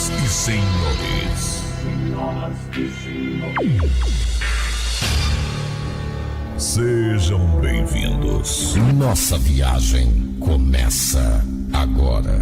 e senhores. Sejam bem-vindos. Nossa viagem começa agora.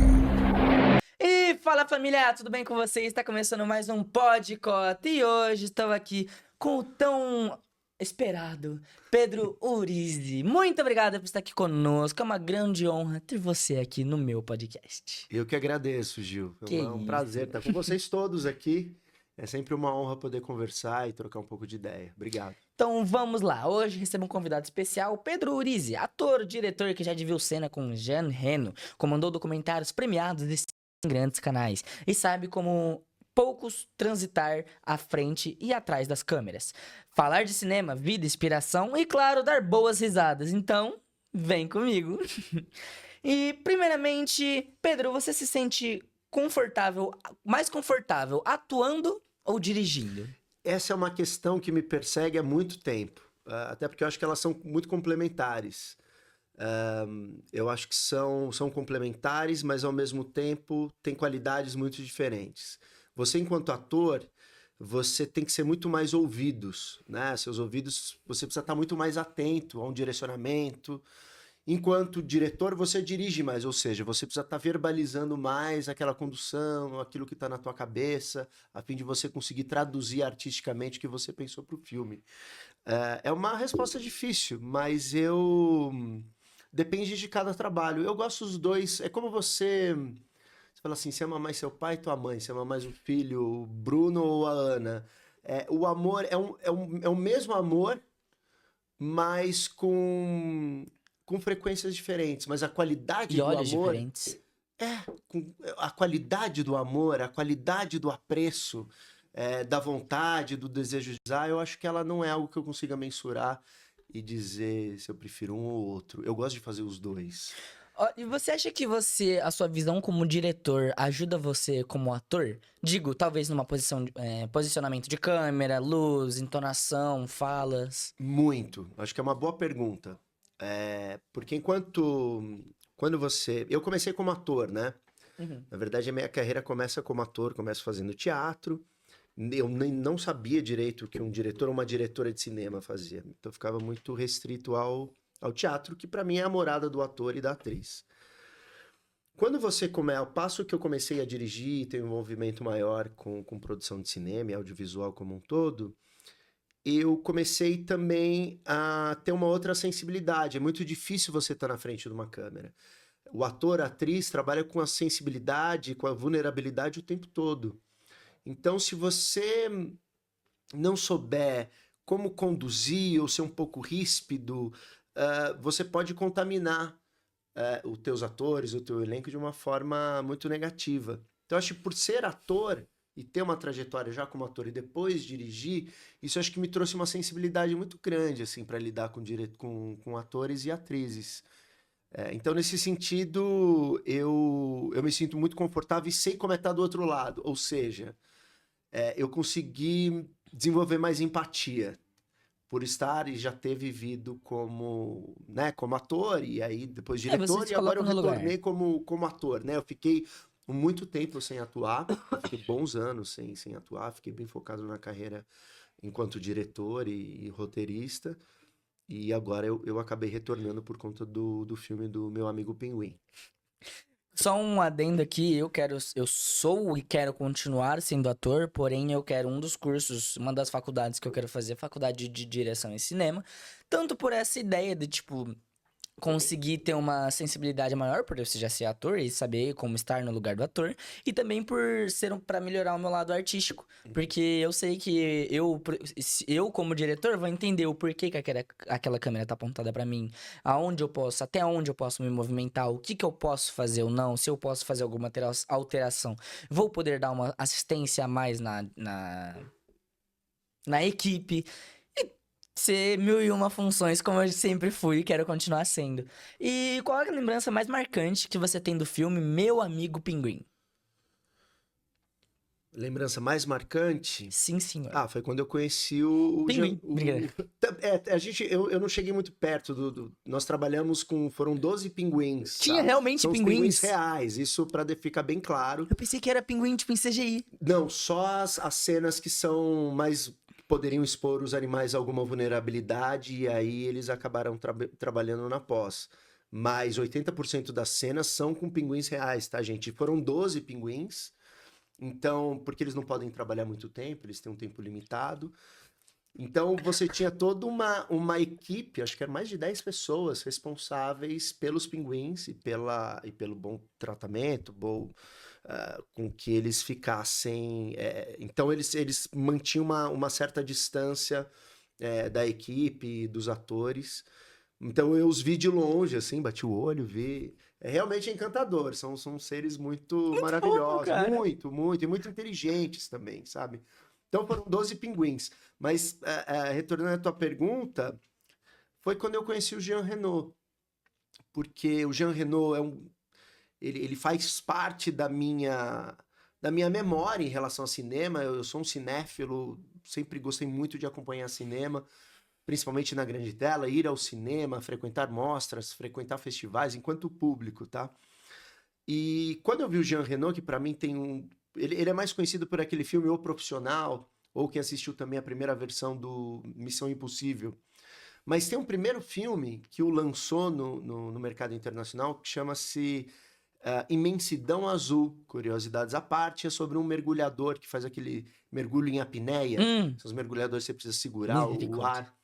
E fala, família, tudo bem com vocês? Está começando mais um Podcota e hoje estou aqui com o tão esperado Pedro Urize. Muito obrigado por estar aqui conosco, é uma grande honra ter você aqui no meu podcast. Eu que agradeço, Gil. Que É um isso. prazer estar com vocês todos aqui. É sempre uma honra poder conversar e trocar um pouco de ideia. Obrigado. Então vamos lá, hoje recebo um convidado especial, Pedro Urize, ator, diretor que já dividiu cena com Jean Reno, comandou documentários premiados de grandes canais e sabe como poucos transitar à frente e atrás das câmeras. Falar de cinema, vida, inspiração e, claro, dar boas risadas. Então, vem comigo. E, primeiramente, Pedro, você se sente mais confortável atuando ou dirigindo? Essa é uma questão que me persegue há muito tempo. Até porque eu acho que elas são muito complementares. Eu acho que são complementares, mas ao mesmo tempo têm qualidades muito diferentes. Você, enquanto ator, você tem que ser muito mais ouvidos, né? Seus ouvidos, você precisa estar muito mais atento a um direcionamento. Enquanto diretor, você dirige mais, ou seja, você precisa estar verbalizando mais aquela condução, aquilo que está na tua cabeça, a fim de você conseguir traduzir artisticamente o que você pensou para o filme. É uma resposta difícil, mas depende de cada trabalho. Eu gosto dos dois. É como você fala assim, você ama mais seu pai e tua mãe, você ama mais o filho, o Bruno ou a Ana. O amor é o mesmo amor, mas com frequências diferentes. Mas a qualidade E do olhos amor... diferentes. A qualidade do amor, a qualidade do apreço, da vontade, do desejo de usar, eu acho que ela não é algo que eu consiga mensurar e dizer se eu prefiro um ou outro. Eu gosto de fazer os dois. E você acha que a sua visão como diretor ajuda você como ator? Digo, talvez numa posicionamento de câmera, luz, entonação, falas. Muito. Acho que é uma boa pergunta. Porque quando você... Eu comecei como ator, né? Uhum. Na verdade, a minha carreira começa como ator, começo fazendo teatro. Eu nem não sabia direito o que um diretor ou uma diretora de cinema fazia. Então, eu ficava muito restrito ao teatro, que para mim é a morada do ator e da atriz. Quando você ao passo que eu comecei a dirigir, ter um envolvimento maior com produção de cinema e audiovisual como um todo, eu comecei também a ter uma outra sensibilidade. É muito difícil você estar na frente de uma câmera. O ator, a atriz, trabalha com a sensibilidade, com a vulnerabilidade o tempo todo. Então, se você não souber como conduzir ou ser um pouco ríspido, você pode contaminar os teus atores, o teu elenco de uma forma muito negativa. Então, acho que por ser ator e ter uma trajetória já como ator e depois dirigir, isso acho que me trouxe uma sensibilidade muito grande assim, para lidar com atores e atrizes. Então, nesse sentido, eu me sinto muito confortável e sei como é estar do outro lado. Ou seja, eu consegui desenvolver mais empatia por estar e já ter vivido como ator, e aí depois você diretor, se e agora coloca eu no lugar. retornei como ator, né? Eu fiquei muito tempo sem atuar, fiquei bons anos sem atuar, fiquei bem focado na carreira enquanto diretor e roteirista. E agora eu acabei retornando por conta do filme do Meu Amigo Pinguim. Só um adendo aqui, eu sou e quero continuar sendo ator, porém eu quero um dos cursos, uma das faculdades que eu quero fazer, faculdade de direção em cinema, tanto por essa ideia de, tipo, conseguir ter uma sensibilidade maior por eu já ser ator e saber como estar no lugar do ator, e também por para melhorar o meu lado artístico, porque eu sei que eu como diretor vou entender o porquê que aquela câmera tá apontada pra mim, até onde eu posso me movimentar, o que eu posso fazer ou não, se eu posso fazer alguma alteração, vou poder dar uma assistência a mais na equipe. Ser mil e uma funções, como eu sempre fui e quero continuar sendo. E qual é a lembrança mais marcante que você tem do filme Meu Amigo Pinguim? Lembrança mais marcante? Sim, senhor. Foi quando eu conheci o Pinguim. Brincadeira. Eu não cheguei muito perto nós trabalhamos foram 12 pinguins. Tinha tá? realmente São os pinguins? reais, isso pra ficar bem claro. Eu pensei que era pinguim, tipo, em CGI. Não, só as cenas que são mais... poderiam expor os animais a alguma vulnerabilidade e aí eles acabaram trabalhando na pós. Mas 80% das cenas são com pinguins reais, tá, gente? Foram 12 pinguins, então, porque eles não podem trabalhar muito tempo, eles têm um tempo limitado. Então, você tinha toda uma equipe, acho que eram mais de 10 pessoas responsáveis pelos pinguins e pelo bom tratamento, com que eles ficassem... então, eles mantinham uma certa distância da equipe, dos atores. Então, eu os vi de longe, assim, bati o olho, vi... É realmente encantador, são seres muito maravilhosos, cara. muito, e muito inteligentes também, sabe? Então foram 12 pinguins. Mas, retornando à tua pergunta, foi quando eu conheci o Jean Reno. Porque o Jean Reno ele faz parte da minha memória em relação ao cinema. Eu sou um cinéfilo, sempre gostei muito de acompanhar cinema, principalmente na grande tela, ir ao cinema, frequentar mostras, frequentar festivais, enquanto público, tá? E quando eu vi o Jean Reno, que pra mim tem ele é mais conhecido por aquele filme O Profissional, ou quem assistiu também a primeira versão do Missão Impossível. Mas tem um primeiro filme que o lançou no mercado internacional, que chama-se Imensidão Azul, curiosidades à parte, é sobre um mergulhador que faz aquele mergulho em apneia. São os mergulhadores que você precisa segurar o ar.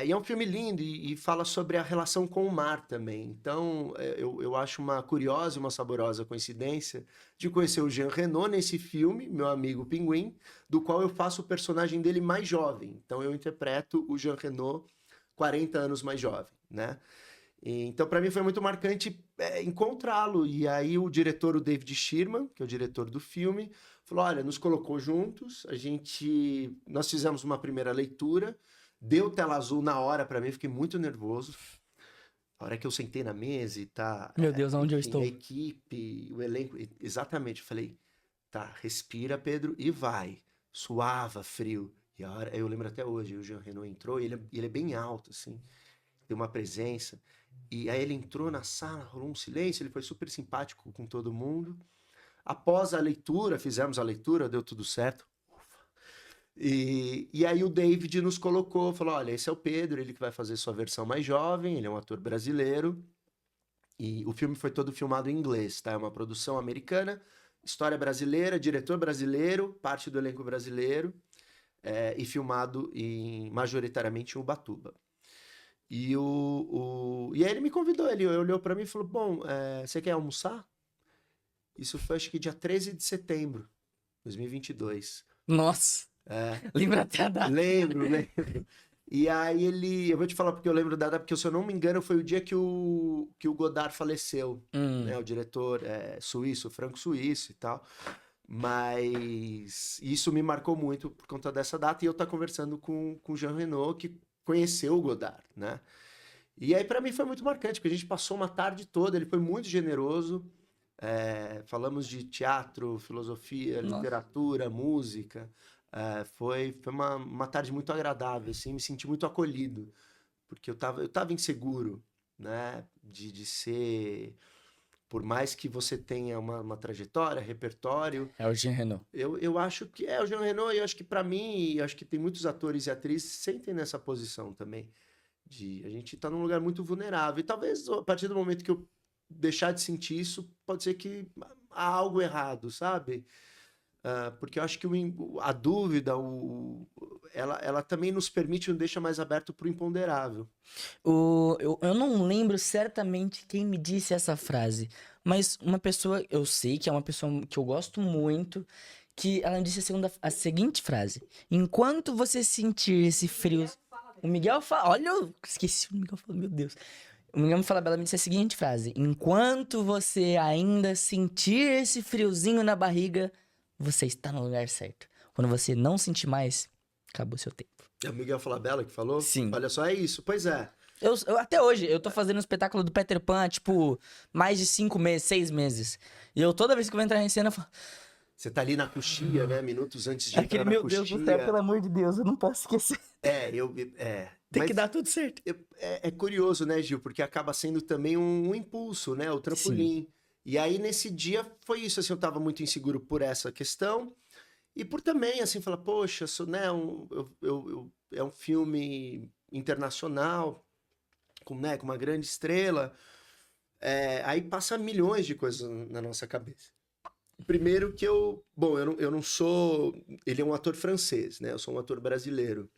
E é um filme lindo e fala sobre a relação com o mar também. Então, eu acho uma curiosa e uma saborosa coincidência de conhecer o Jean Reno nesse filme, meu amigo Pinguim, do qual eu faço o personagem dele mais jovem. Então, eu interpreto o Jean Reno 40 anos mais jovem, né? Então, para mim foi muito marcante encontrá-lo. E aí o diretor, o David Shearman, que é o diretor do filme, falou, olha, nos colocou juntos, nós fizemos uma primeira leitura, deu tela azul na hora pra mim, fiquei muito nervoso. A hora que eu sentei na mesa e tá... Meu Deus, onde eu estou? A equipe, o elenco, exatamente. Eu falei, tá, respira, Pedro, e vai. Suava, frio. E a hora, eu lembro até hoje, o Jean Reno entrou, e ele é bem alto, assim, tem uma presença. E aí ele entrou na sala, rolou um silêncio, ele foi super simpático com todo mundo. Após a leitura, fizemos a leitura, deu tudo certo. E aí o David nos colocou, falou, olha, esse é o Pedro, ele que vai fazer sua versão mais jovem, ele é um ator brasileiro, e o filme foi todo filmado em inglês, tá? É uma produção americana, história brasileira, diretor brasileiro, parte do elenco brasileiro, e filmado majoritariamente em Ubatuba. E aí ele me convidou, ele olhou pra mim e falou, bom, você quer almoçar? Isso foi acho que dia 13 de setembro de 2022. Nossa! Lembra até a data. Lembro. E aí eu vou te falar porque eu lembro da data, porque se eu não me engano foi o dia que o Godard faleceu, né? O diretor suíço, franco-suíço e tal. Mas isso me marcou muito por conta dessa data e eu estar conversando com o Jean Reno, que conheceu o Godard, né? E aí pra mim foi muito marcante, porque a gente passou uma tarde toda, ele foi muito generoso, falamos de teatro, filosofia, literatura, música. Foi uma tarde muito agradável, assim, me senti muito acolhido, porque eu tava inseguro, né, de ser, por mais que você tenha uma trajetória, repertório... É o Jean Reno. Eu acho que o Jean Reno, e eu acho que pra mim, e acho que tem muitos atores e atrizes que sentem nessa posição também, a gente tá num lugar muito vulnerável, e talvez a partir do momento que eu deixar de sentir isso, pode ser que há algo errado, sabe? Porque eu acho que a dúvida, ela também nos permite, nos deixa mais aberto para o imponderável. Eu não lembro certamente quem me disse essa frase, mas uma pessoa, eu sei que é uma pessoa que eu gosto muito, que ela disse a seguinte frase: enquanto você sentir esse frio... O Miguel fala... Olha, eu esqueci o Miguel falou, meu Deus. O Miguel ela me disse a seguinte frase: enquanto você ainda sentir esse friozinho na barriga, você está no lugar certo. Quando você não sentir mais, acabou seu tempo. É o Miguel Falabella que falou? Sim. Olha só, é isso. Pois é. Eu até hoje, eu tô fazendo um espetáculo do Peter Pan há, tipo, mais de 5 meses, 6 meses. E toda vez que eu vou entrar em cena, eu falo... Você tá ali na coxia, né? Minutos antes de Aquele, entrar na meu coxia. Deus do céu, pelo amor de Deus, eu não posso esquecer. Tem que Mas dar tudo certo. é curioso, né, Gil? Porque acaba sendo também um impulso, né? O trampolim. E aí, nesse dia, foi isso, assim, eu tava muito inseguro por essa questão. E por também, assim, falar, poxa, né, é um filme internacional, né, com uma grande estrela. Aí passa milhões de coisas na nossa cabeça. Primeiro que eu não sou... Ele é um ator francês, né? Eu sou um ator brasileiro.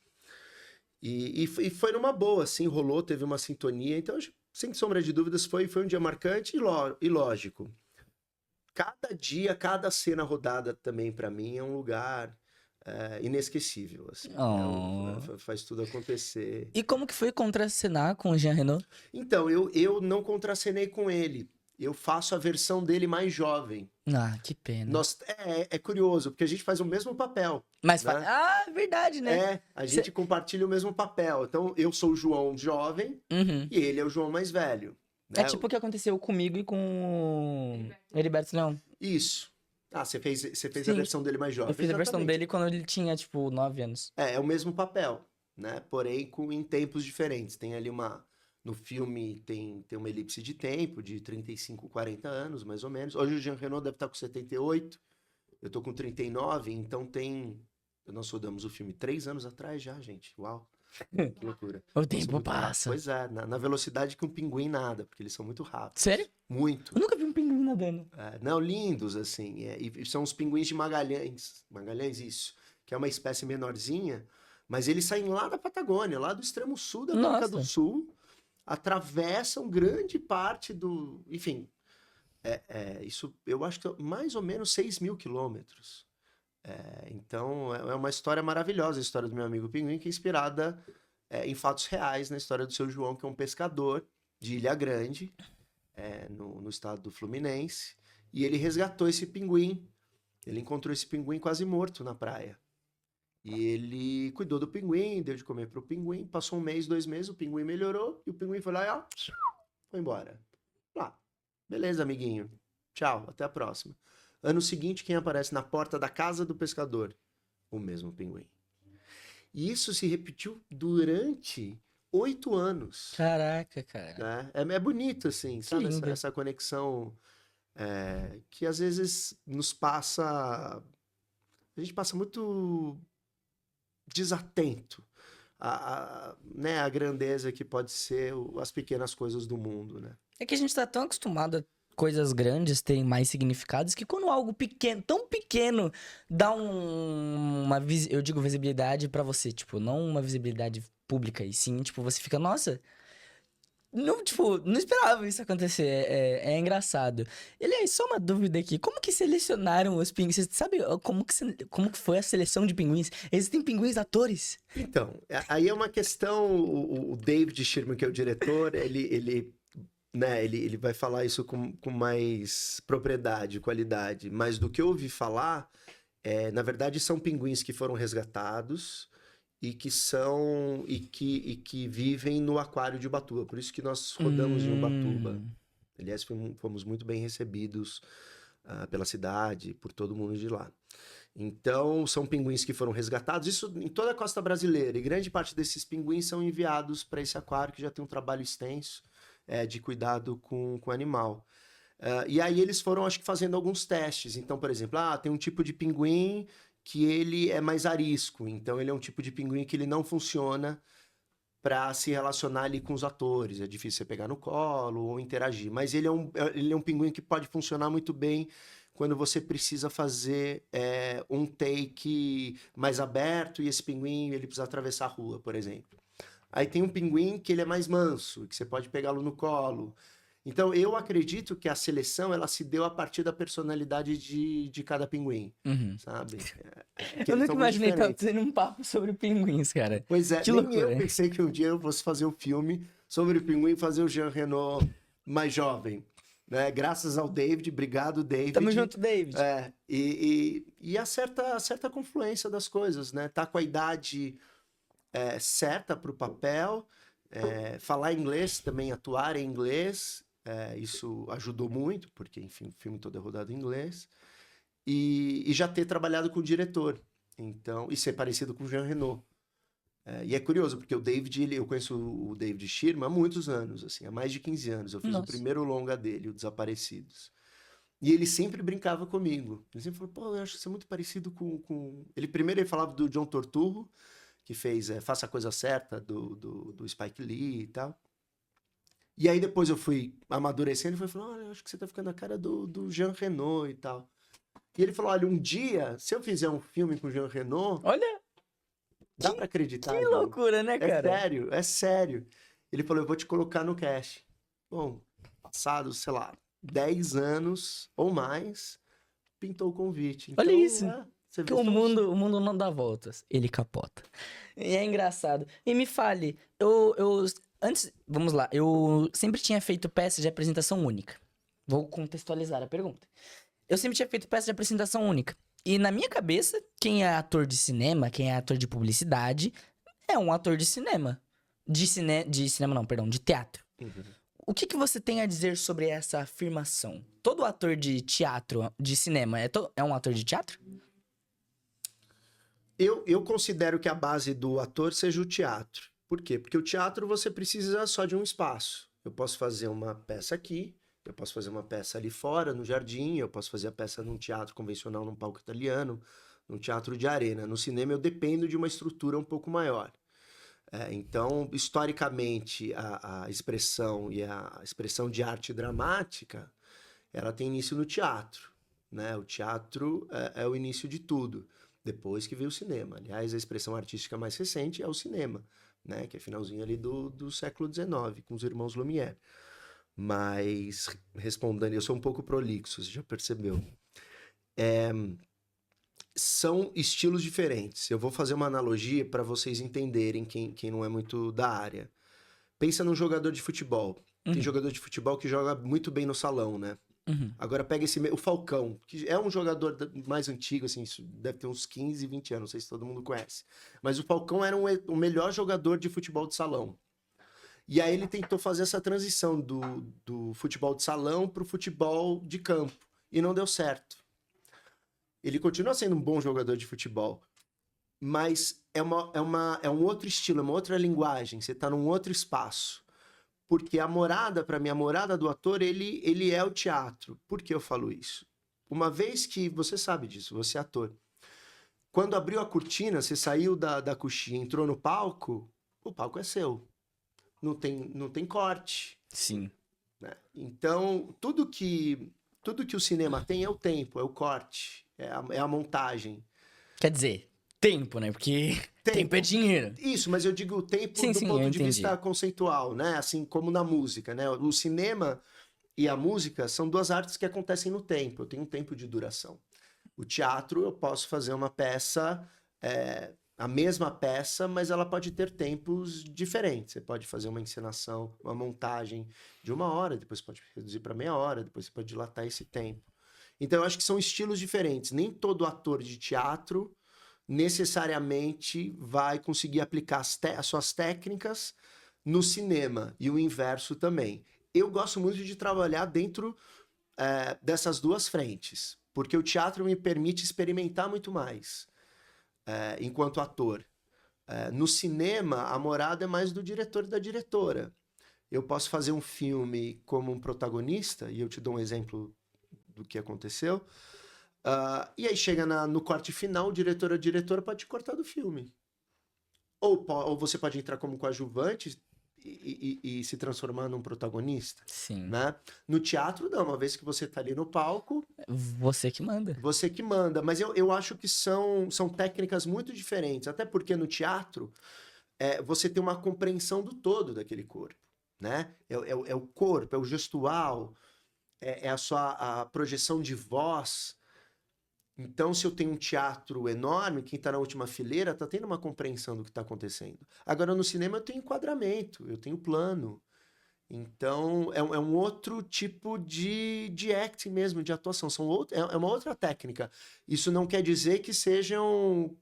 E foi numa boa, assim, rolou, teve uma sintonia. Então, sem sombra de dúvidas, foi um dia marcante e lógico. Cada dia, cada cena rodada também, pra mim, é um lugar inesquecível, assim. Faz tudo acontecer. E como que foi contracenar com o Jean Reno? Então, eu não contracenei com ele. Eu faço a versão dele mais jovem. Ah, que pena. É curioso, porque a gente faz o mesmo papel. Mas né? é verdade, né? A gente compartilha o mesmo papel. Então, eu sou o João jovem e ele é o João mais velho. Né? É tipo o que aconteceu comigo e com o Heriberto Leão. Isso. Ah, você fez Sim. a versão dele mais jovem. Eu fiz a versão Exatamente. dele quando ele tinha, tipo, 9 anos. É o mesmo papel, né? Porém, em tempos diferentes. Tem ali no filme tem uma elipse de tempo, de 35, 40 anos, mais ou menos. Hoje o Jean Reno deve estar com 78, eu tô com 39, então nós rodamos o filme 3 anos atrás já, gente. Uau, que loucura. O tempo passa. Pois é, na velocidade que um pinguim nada, porque eles são muito rápidos. Sério? Muito. Eu nunca vi um pinguim nadando. Não, lindos, assim. E são os pinguins de Magalhães. Magalhães, isso. Que é uma espécie menorzinha, mas eles saem lá da Patagônia, lá do extremo sul da América do Sul, atravessam grande parte do... Enfim, isso eu acho que é mais ou menos 6.000 quilômetros. Então, é uma história maravilhosa, a história do meu amigo Pinguim, que é inspirada em fatos reais, na história do seu João, que é um pescador de Ilha Grande, no estado do Fluminense, e ele resgatou esse pinguim. Ele encontrou esse pinguim quase morto na praia. E ele cuidou do pinguim, deu de comer pro pinguim, passou 1 mês, 2 meses, o pinguim melhorou, e o pinguim foi lá e ó, foi embora. Beleza, amiguinho. Tchau, até a próxima. Ano seguinte, quem aparece na porta da casa do pescador? O mesmo pinguim. E isso se repetiu durante 8 anos. Caraca, cara. Né? É bonito, assim, sabe? Essa conexão que às vezes nos passa... A gente passa muito desatento né, a grandeza que pode ser as pequenas coisas do mundo, né? É que a gente tá tão acostumado a coisas grandes terem mais significados que quando algo pequeno, tão pequeno, dá eu digo visibilidade pra você, tipo, não uma visibilidade pública, e sim, tipo, você fica, nossa, não, tipo, não esperava isso acontecer, é engraçado. Aliás, só uma dúvida aqui, como que selecionaram os pinguins? Você sabe como que foi a seleção de pinguins? Existem pinguins atores? Então, aí é uma questão, o David Sherman, que é o diretor, ele vai falar isso com mais propriedade, qualidade, mas do que eu ouvi falar, na verdade são pinguins que foram resgatados e que vivem no aquário de Ubatuba, por isso que nós rodamos em Ubatuba. Aliás, fomos muito bem recebidos pela cidade, por todo mundo de lá. Então, são pinguins que foram resgatados, isso em toda a costa brasileira, e grande parte desses pinguins são enviados para esse aquário que já tem um trabalho extenso de cuidado com o animal. E aí eles foram, acho que, fazendo alguns testes. Então, por exemplo, tem um tipo de pinguim que ele é mais arisco, então ele é um tipo de pinguim que ele não funciona para se relacionar ali com os atores, é difícil você pegar no colo ou interagir, mas ele é um pinguim que pode funcionar muito bem quando você precisa fazer um take mais aberto e esse pinguim ele precisa atravessar a rua, por exemplo. Aí tem um pinguim que ele é mais manso, que você pode pegá-lo no colo. Então, eu acredito que a seleção, ela se deu a partir da personalidade de cada pinguim, sabe? Eu nunca imaginei estar tendo um papo sobre pinguins, cara. Pois é, que nem loucura, eu pensei que um dia eu fosse fazer um filme sobre o pinguim e fazer o Jean Reno mais jovem. Né? Graças ao David, obrigado, David. Tamo junto, David. E a certa confluência das coisas, né? Tá com a idade certa para o papel, falar inglês também, atuar em inglês, isso ajudou muito, porque, enfim, o filme todo é rodado em inglês. e já ter trabalhado com o diretor. Então, e ser parecido com o Jean Reno. E é curioso, porque o David, eu conheço o David Schirmer há muitos anos, assim, há mais de 15 anos. Eu fiz o primeiro longa dele, o Desaparecidos. E ele sempre brincava comigo. Ele sempre falou, pô, eu acho que você é muito parecido com... Ele falava do John Turturro, que fez Faça a Coisa Certa, do Spike Lee e tal. E aí depois eu fui amadurecendo e foi falando, olha, eu acho que você tá ficando a cara do Jean Reno e tal. E ele falou, olha, um dia, se eu fizer um filme com o Jean Reno... Olha... Dá pra acreditar. Que loucura, né, cara? É sério. Ele falou, eu vou te colocar no cast. Bom, passados, sei lá, 10 anos ou mais, pintou o convite. Então, olha isso. Você que vê o mundo não dá voltas, ele capota. E é engraçado. E me fale, antes, vamos lá, eu sempre tinha feito peças de apresentação única. Vou contextualizar a pergunta. Eu sempre tinha feito peça de apresentação única. E na minha cabeça, quem é ator de cinema, quem é ator de publicidade, é um ator de cinema. De cinema não, perdão, de teatro. Uhum. O que você tem a dizer sobre essa afirmação? Todo ator de teatro, de cinema, é um ator de teatro? Eu considero que a base do ator seja o teatro. Por quê? Porque o teatro você precisa só de um espaço. Eu posso fazer uma peça aqui, eu posso fazer uma peça ali fora, no jardim, eu posso fazer a peça num teatro convencional, num palco italiano, num teatro de arena. No cinema eu dependo de uma estrutura um pouco maior. Então, historicamente, a expressão e a expressão de arte dramática, ela tem início no teatro, né? O teatro é o início de tudo, depois que veio o cinema. Aliás, a expressão artística mais recente é o cinema, né? Que é finalzinho ali do século XIX, com os irmãos Lumière. Mas, respondendo, eu sou um pouco prolixo, você já percebeu. São estilos diferentes. Eu vou fazer uma analogia para vocês entenderem quem não é muito da área. Pensa num jogador de futebol. Tem jogador de futebol que joga muito bem no salão, né? Uhum. Agora pega o Falcão, que é um jogador mais antigo, assim, deve ter uns 15, 20 anos, não sei se todo mundo conhece. Mas o Falcão era o melhor jogador de futebol de salão. E aí ele tentou fazer essa transição do futebol de salão para o futebol de campo. E não deu certo. Ele continua sendo um bom jogador de futebol. Mas é um outro estilo, é uma outra linguagem. Você está num outro espaço. Porque a morada, para mim, a morada do ator, ele é o teatro. Por que eu falo isso? Uma vez que você sabe disso, você é ator. Quando abriu a cortina, você saiu da coxinha, entrou no palco, o palco é seu. Não tem corte. Sim. Né? Então, tudo que o cinema tem é o tempo, é o corte, é a montagem. Quer dizer, tempo, né? Porque tempo é dinheiro. Isso, mas eu digo o tempo do ponto de vista conceitual, né? Assim como na música, né? O cinema e a música são duas artes que acontecem no tempo. Eu tenho um tempo de duração. O teatro, eu posso fazer uma peça... a mesma peça, mas ela pode ter tempos diferentes. Você pode fazer uma encenação, uma montagem de 1 hora, depois pode reduzir para meia hora, depois você pode dilatar esse tempo. Então, eu acho que são estilos diferentes. Nem todo ator de teatro necessariamente vai conseguir aplicar as suas técnicas no cinema, e o inverso também. Eu gosto muito de trabalhar dentro dessas duas frentes, porque o teatro me permite experimentar muito mais. Enquanto ator. No cinema, a morada é mais do diretor e da diretora. Eu posso fazer um filme como um protagonista, e eu te dou um exemplo do que aconteceu, e aí chega no corte final, o diretor ou a diretora pode te cortar do filme. Ou você pode entrar como coadjuvante e se transformar num protagonista. Sim. Né? No teatro, não. Uma vez que você tá ali no palco... Você que manda. Você que manda. Mas eu acho que são técnicas muito diferentes. Até porque no teatro, você tem uma compreensão do todo daquele corpo. Né? É o corpo, é o gestual, é a projeção de voz. Então, se eu tenho um teatro enorme, quem está na última fileira está tendo uma compreensão do que está acontecendo. Agora, no cinema, eu tenho enquadramento, eu tenho plano. Então, é um outro tipo de acting mesmo, de atuação. É uma outra técnica. Isso não quer dizer que sejam...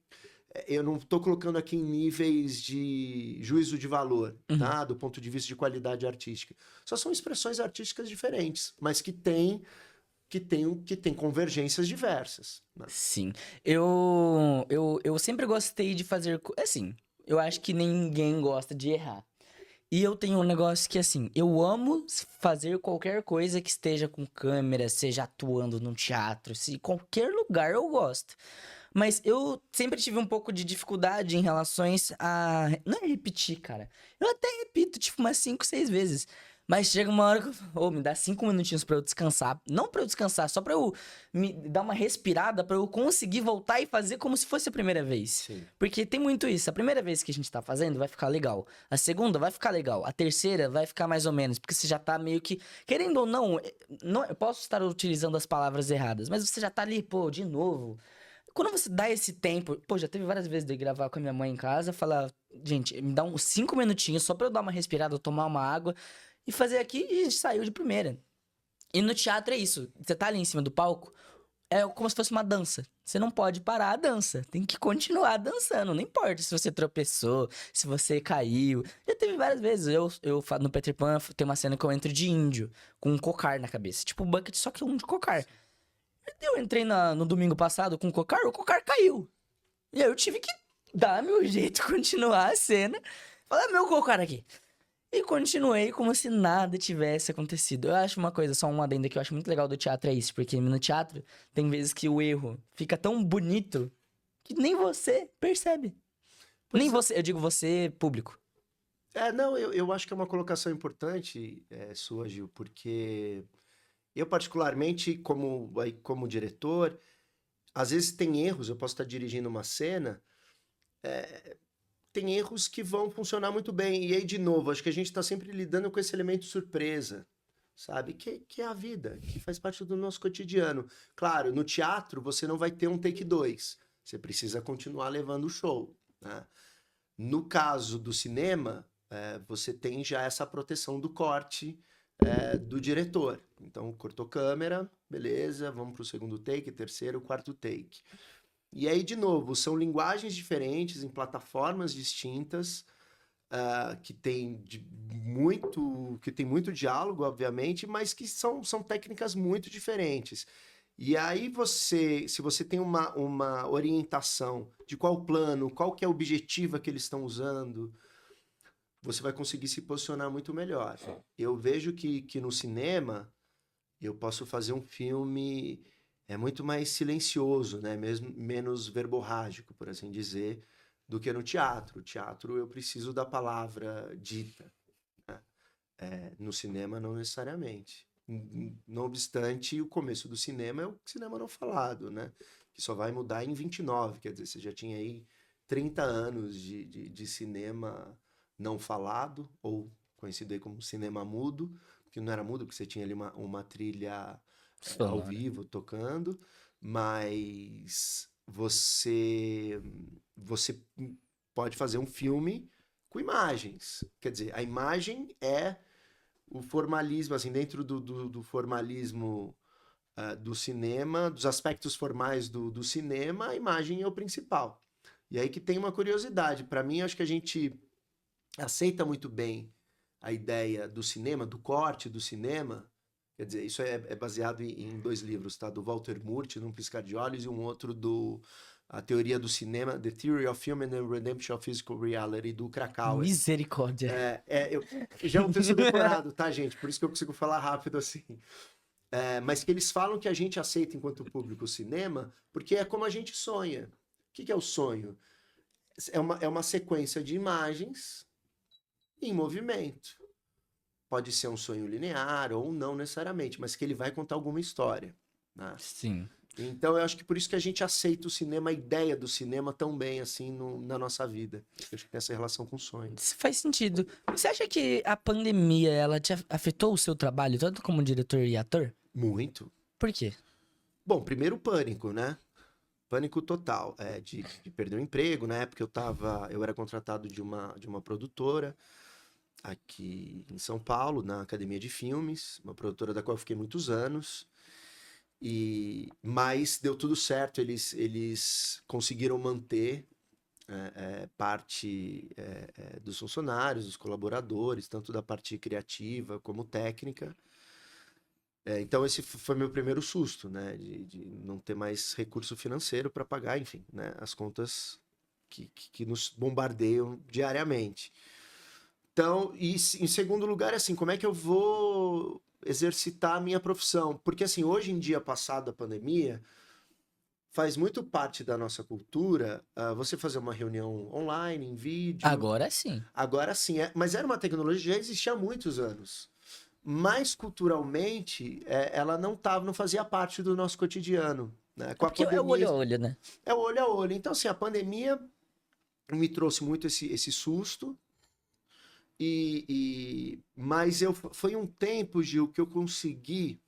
Eu não estou colocando aqui em níveis de juízo de valor, tá? Do ponto de vista de qualidade artística. Só são expressões artísticas diferentes, mas que têm que tem convergências diversas, né? Sim. Eu sempre gostei de fazer. Assim, eu acho que ninguém gosta de errar. E eu tenho um negócio que, assim, eu amo fazer qualquer coisa que esteja com câmera, seja atuando num teatro, se qualquer lugar eu gosto. Mas eu sempre tive um pouco de dificuldade em relações a. Não é repetir, cara. Eu até repito, tipo, umas 5, 6 vezes. Mas chega uma hora que eu falo, ô, me dá 5 minutinhos pra eu descansar. Não pra eu descansar, só pra eu me dar uma respirada, pra eu conseguir voltar e fazer como se fosse a primeira vez. Sim. Porque tem muito isso. A primeira vez que a gente tá fazendo vai ficar legal. A segunda vai ficar legal. A terceira vai ficar mais ou menos. Porque você já tá meio que. Querendo ou não, eu posso estar utilizando as palavras erradas, mas você já tá ali, pô, de novo. Quando você dá esse tempo, pô, já teve várias vezes de eu gravar com a minha mãe em casa, falar, gente, me dá uns 5 minutinhos só pra eu dar uma respirada, tomar uma água e fazer aqui e a gente saiu de primeira. E no teatro é isso, você tá ali em cima do palco, é como se fosse uma dança. Você não pode parar a dança, tem que continuar dançando, não importa se você tropeçou, se você caiu. Já teve várias vezes, no Peter Pan tem uma cena que eu entro de índio, com um cocar na cabeça, tipo um bucket, só que um de cocar. Eu entrei no domingo passado com o cocar caiu. E aí eu tive que dar meu jeito, continuar a cena. Falar, meu cocar aqui. E continuei como se nada tivesse acontecido. Eu acho uma coisa, só um adendo que eu acho muito legal do teatro é isso. Porque no teatro, tem vezes que o erro fica tão bonito que nem você percebe. Nem você, eu digo você, público. Não, eu acho que é uma colocação importante, sua, Gil, porque eu particularmente, como diretor, às vezes tem erros, eu posso estar dirigindo uma cena, tem erros que vão funcionar muito bem. E aí, de novo, acho que a gente está sempre lidando com esse elemento surpresa, sabe? Que é a vida, que faz parte do nosso cotidiano. Claro, no teatro você não vai ter um take 2. Você precisa continuar levando o show, né? No caso do cinema, você tem já essa proteção do corte do diretor. Então, cortou câmera, beleza, vamos para o segundo take, terceiro, quarto take. E aí, de novo, são linguagens diferentes em plataformas distintas, que tem muito diálogo, obviamente, mas que são técnicas muito diferentes. E aí se você tem uma orientação de qual plano, qual que é a objetiva que eles estão usando, você vai conseguir se posicionar muito melhor. Eu vejo que no cinema eu posso fazer um filme muito mais silencioso, né? Mesmo menos verborrágico, por assim dizer, do que no teatro. O teatro eu preciso da palavra dita, né? No cinema não necessariamente. Não obstante, o começo do cinema é o cinema não falado, né? Que só vai mudar em 29, quer dizer, você já tinha aí 30 anos de cinema não falado, ou conhecido aí como cinema mudo, que não era mudo, porque você tinha ali uma trilha ao vivo tocando, mas você pode fazer um filme com imagens. Quer dizer, a imagem é o formalismo, assim, dentro do formalismo do cinema, dos aspectos formais do cinema, a imagem é o principal. E aí que tem uma curiosidade. Para mim, acho que a gente aceita muito bem a ideia do cinema, do corte do cinema. Quer dizer, isso é baseado em 2 livros, tá? Do Walter Murch, Num Piscar de Olhos, e um outro A Teoria do Cinema, The Theory of Film and the Redemption of Physical Reality, do Krakauer. Misericórdia. Eu já é um texto decorado, tá, gente? Por isso que eu consigo falar rápido assim. Mas que eles falam que a gente aceita enquanto público o cinema, porque é como a gente sonha. O que é o sonho? É uma sequência de imagens em movimento. Pode ser um sonho linear ou não necessariamente, mas que ele vai contar alguma história, né? Sim. Então eu acho que por isso que a gente aceita o cinema, a ideia do cinema tão bem assim na nossa vida. Eu acho que tem essa relação com o sonho. Isso faz sentido. Você acha que a pandemia, ela te afetou o seu trabalho, tanto como diretor e ator? Muito. Por quê? Bom, primeiro o pânico, né? Pânico total, de perder o emprego. Na época eu era contratado de uma produtora aqui em São Paulo, na Academia de Filmes, uma produtora da qual eu fiquei muitos anos. Mas deu tudo certo, eles conseguiram manter parte dos funcionários, dos colaboradores, tanto da parte criativa como técnica. Então esse foi meu primeiro susto, né? De não ter mais recurso financeiro para pagar, enfim, né? As contas que nos bombardeiam diariamente. Então, em segundo lugar, assim, como é que eu vou exercitar a minha profissão? Porque, assim, hoje em dia, passado a pandemia, faz muito parte da nossa cultura você fazer uma reunião online, em vídeo. Agora sim. Agora sim, mas era uma tecnologia que já existia há muitos anos. Mas, culturalmente, ela não fazia parte do nosso cotidiano. Né? Com a Porque pandemia, é o olho a olho, né? é o olho a olho. Então, assim, a pandemia me trouxe muito esse susto. Mas foi um tempo, Gil, que eu consegui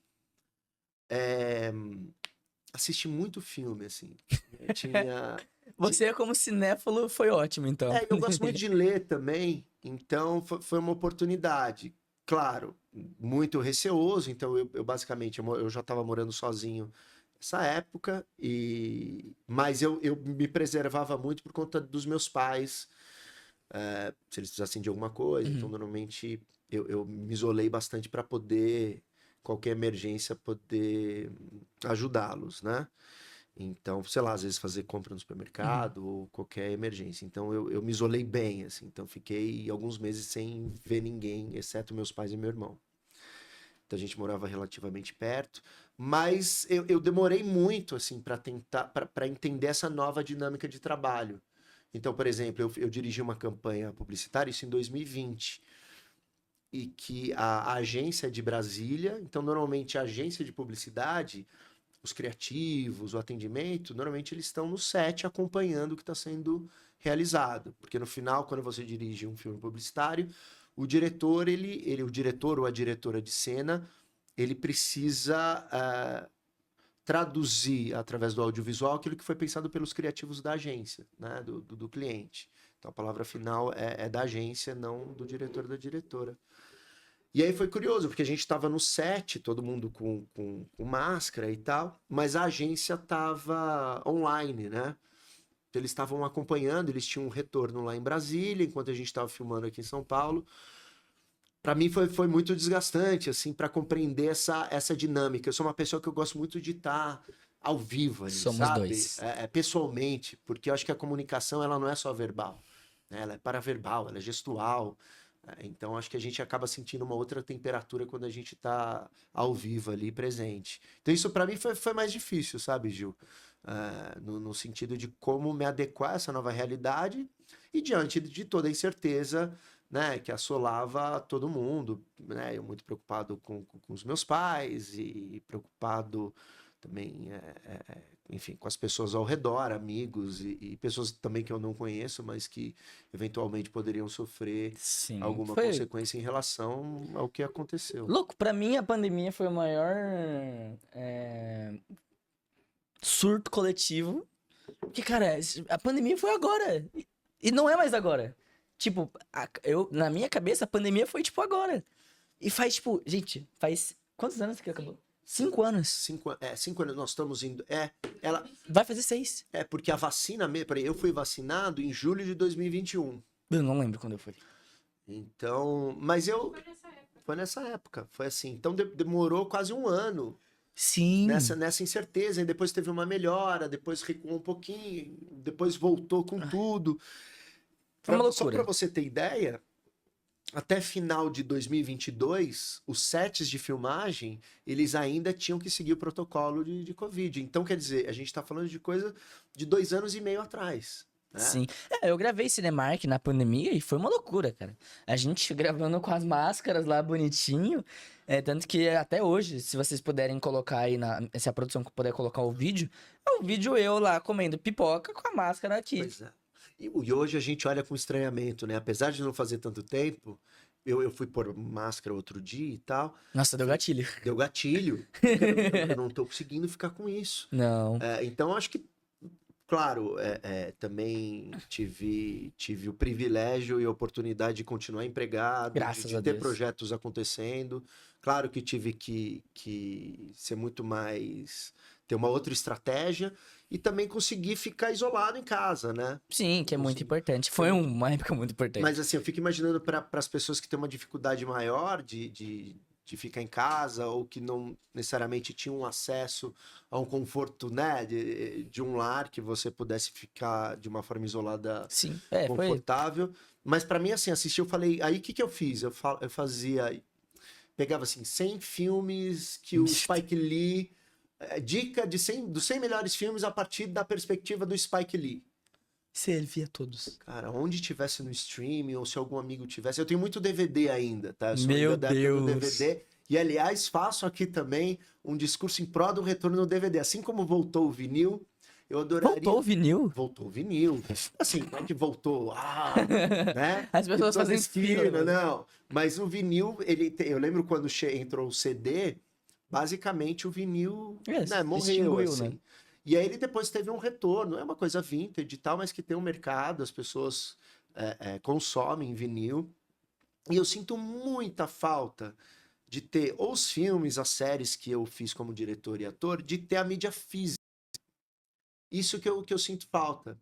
assistir muito filme, assim. Eu tinha... Você, como cinéfilo, foi ótimo, então. eu gosto muito de ler também, então foi uma oportunidade. Claro, muito receoso, então eu basicamente, eu já estava morando sozinho nessa época, mas eu me preservava muito por conta dos meus pais, se eles precisassem de alguma coisa, então normalmente eu me isolei bastante para poder, qualquer emergência, poder ajudá-los, né? Então, sei lá, às vezes fazer compra no supermercado ou qualquer emergência. Então, eu me isolei bem, assim. Então, fiquei alguns meses sem ver ninguém, exceto meus pais e meu irmão. Então, a gente morava relativamente perto. Mas eu demorei muito, assim, para tentar, para entender essa nova dinâmica de trabalho. Então, por exemplo, eu dirigi uma campanha publicitária, isso em 2020. E que a agência é de Brasília. Então, normalmente, a agência de publicidade... os criativos, o atendimento, normalmente eles estão no set acompanhando o que está sendo realizado. Porque no final, quando você dirige um filme publicitário, o diretor, o diretor ou a diretora de cena, ele precisa traduzir através do audiovisual aquilo que foi pensado pelos criativos da agência, né, do cliente. Então a palavra final é da agência, não do diretor ou da diretora. E aí foi curioso, porque a gente estava no set, todo mundo com máscara e tal, mas a agência estava online, né? Eles estavam acompanhando, eles tinham um retorno lá em Brasília, enquanto a gente estava filmando aqui em São Paulo. Para mim foi muito desgastante, assim, para compreender essa dinâmica. Eu sou uma pessoa que eu gosto muito de estar ao vivo ali, Somos sabe? dois. Pessoalmente, porque eu acho que a comunicação, ela não é só verbal, né? Ela é paraverbal, ela é gestual. Então, acho que a gente acaba sentindo uma outra temperatura quando a gente tá ao vivo ali, presente. Então, isso para mim foi mais difícil, sabe, Gil? No sentido de como me adequar a essa nova realidade e diante de toda a incerteza, né, que assolava todo mundo, né? Eu muito preocupado com os meus pais e preocupado também, enfim, com as pessoas ao redor, amigos e pessoas também que eu não conheço, mas que eventualmente poderiam sofrer Sim. alguma consequência em relação ao que aconteceu. Louco, pra mim a pandemia foi o maior surto coletivo. Porque, cara, a pandemia foi agora. E não é mais agora. Tipo, na minha cabeça, a pandemia foi, tipo, agora. E faz, tipo, gente, faz quantos anos que acabou? 5 anos. 5 anos nós estamos indo. Ela Vai fazer 6. porque a vacina mesmo. Peraí, eu fui vacinado em julho de 2021. Eu não lembro quando eu fui. Então, mas foi nessa época. Foi assim. Então demorou quase um ano. Sim. Nessa incerteza. E depois teve uma melhora, depois recuou um pouquinho, depois voltou com tudo. Foi uma loucura. Só para você ter ideia, até final de 2022, os sets de filmagem, eles ainda tinham que seguir o protocolo de Covid. Então, quer dizer, a gente está falando de coisa de 2 anos e meio atrás. Né? Sim. Eu gravei Cinemark na pandemia e foi uma loucura, cara. A gente gravando com as máscaras lá bonitinho. Tanto que até hoje, se vocês puderem colocar aí, se a produção puder colocar o vídeo, é o vídeo eu lá comendo pipoca com a máscara aqui. Pois é. E hoje a gente olha com estranhamento, né? Apesar de não fazer tanto tempo, eu fui pôr máscara outro dia e tal. Nossa, deu gatilho. Deu gatilho. Eu não tô conseguindo ficar com isso. Não. Então, acho que, claro, também tive o privilégio e a oportunidade de continuar empregado, Graças a ter Deus. projetos acontecendo. Claro que tive que ser muito mais... ter uma outra estratégia e também conseguir ficar isolado em casa, né? Sim, que é muito importante. Foi uma época muito importante. Mas assim, eu fico imaginando para as pessoas que têm uma dificuldade maior de de ficar em casa ou que não necessariamente tinham acesso a um conforto, né, de um lar que você pudesse ficar de uma forma isolada, Sim, foi. confortável. Mas pra mim, assim, assistir, eu falei, aí o que que eu fiz? Eu fazia, pegava assim, 100 filmes que o Spike Lee, dica de 100, dos 100 melhores filmes a partir da perspectiva do Spike Lee. Você via todos. Cara, onde tivesse no streaming, ou se algum amigo tivesse. Eu tenho muito DVD ainda, tá? Eu sou Meu ainda da época do Deus. DVD. E, aliás, faço aqui também um discurso em prol do retorno do DVD. Assim como voltou o vinil, eu adoraria... Voltou o vinil? Voltou o vinil. Assim, não é que voltou... né? As pessoas Que toda fazem esquina, fila. não. Mas o vinil, eu lembro quando entrou o CD, basicamente o vinil, né, morreu, extinguiu, assim. né? E aí ele depois teve um retorno, é uma coisa vintage e tal, mas que tem um mercado, as pessoas consomem vinil. E eu sinto muita falta de ter os filmes, as séries que eu fiz como diretor e ator, de ter a mídia física. Isso que eu sinto falta.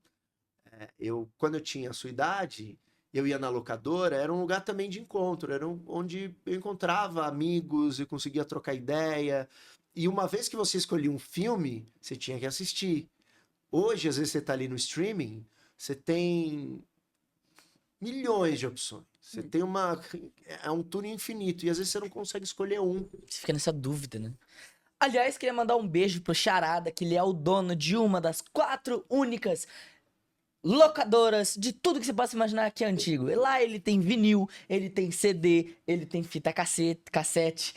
Quando eu tinha a sua idade, eu ia na locadora, era um lugar também de encontro, onde eu encontrava amigos e conseguia trocar ideia. E uma vez que você escolhia um filme, você tinha que assistir. Hoje, às vezes, você está ali no streaming, você tem milhões de opções. Você tem é um tour infinito, e às vezes você não consegue escolher um. Você fica nessa dúvida, né? Aliás, queria mandar um beijo pro Charada, que ele é o dono de uma das 4 únicas locadoras de tudo que você possa imaginar que é antigo. Lá ele tem vinil, ele tem CD, ele tem fita cassete.